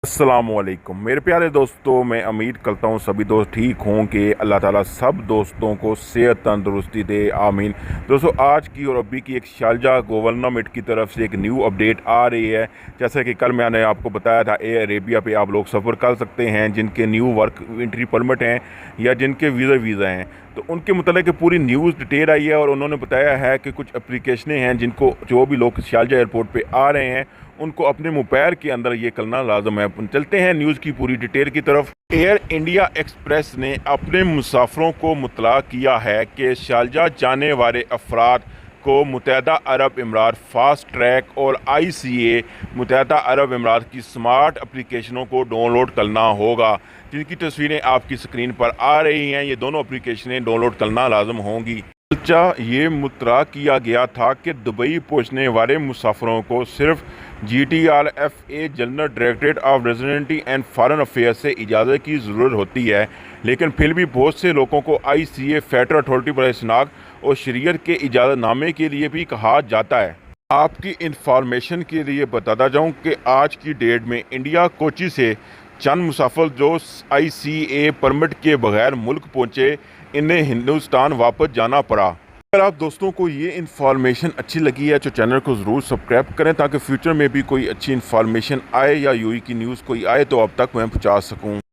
अस्सलामुअलैकुम मेरे प्यारे दोस्तों, मैं उम्मीद करता हूँ सभी दोस्त ठीक होंगे। अल्लाह ताला सब दोस्तों को सेहत तंदुरुस्ती दे, आमीन। दोस्तों, आज की और अभी की एक शारजा गवर्नमेंट की तरफ से एक न्यू अपडेट आ रही है। जैसे कि कल मैंने आपको बताया था, एयर अरेबिया पे आप लोग सफ़र कर सकते हैं जिनके न्यू वर्क एंट्री परमिट हैं या जिनके वीज़ा हैं। तो उनके मतलब पूरी न्यूज़ डिटेल आई है और उन्होंने बताया है कि कुछ एप्लीकेशनें हैं जिनको जो भी लोग शारजा एयरपोर्ट पे आ रहे हैं उनको अपने मोबाइल के अंदर ये करना लाजम है। चलते हैं न्यूज़ की पूरी डिटेल की तरफ। एयर इंडिया एक्सप्रेस ने अपने मुसाफिरों को मुतला किया है कि शारजा जाने वाले अफराद को मुत्तहदा अरब अमीरात फास्ट ट्रैक और ICA मुत्तहदा अरब अमीरात की स्मार्ट एप्लीकेशनों को डाउनलोड करना होगा, जिनकी तस्वीरें आपकी स्क्रीन पर आ रही हैं। ये दोनों एप्लीकेशनें डाउनलोड करना लाजम होंगी। ये मुतला किया गया था कि दुबई पहुंचने वाले मुसाफिरों को सिर्फ GTRFA general directorate of residency and foreign affairs से इजाज़त की ज़रूरत होती है, लेकिन फिर भी बहुत से लोगों को ICA फेडरल अथॉरिटी पर शनाख्त और शरीयत के इजाज़तनामे के लिए भी कहा जाता है। आपकी इंफॉर्मेशन के लिए बताता जाऊं कि आज की डेट में इंडिया कोची से चंद मुसाफिर जो ICA परमिट के बगैर मुल्क पहुंचे, इन्हें हिंदुस्तान वापस जाना पड़ा। अगर आप दोस्तों को ये इन्फॉर्मेशन अच्छी लगी है तो चैनल को ज़रूर सब्सक्राइब करें ताकि फ्यूचर में भी कोई अच्छी इन्फॉर्मेशन आए या यूएई की न्यूज़ कोई आए तो अब तक मैं पहुँचा सकूँ।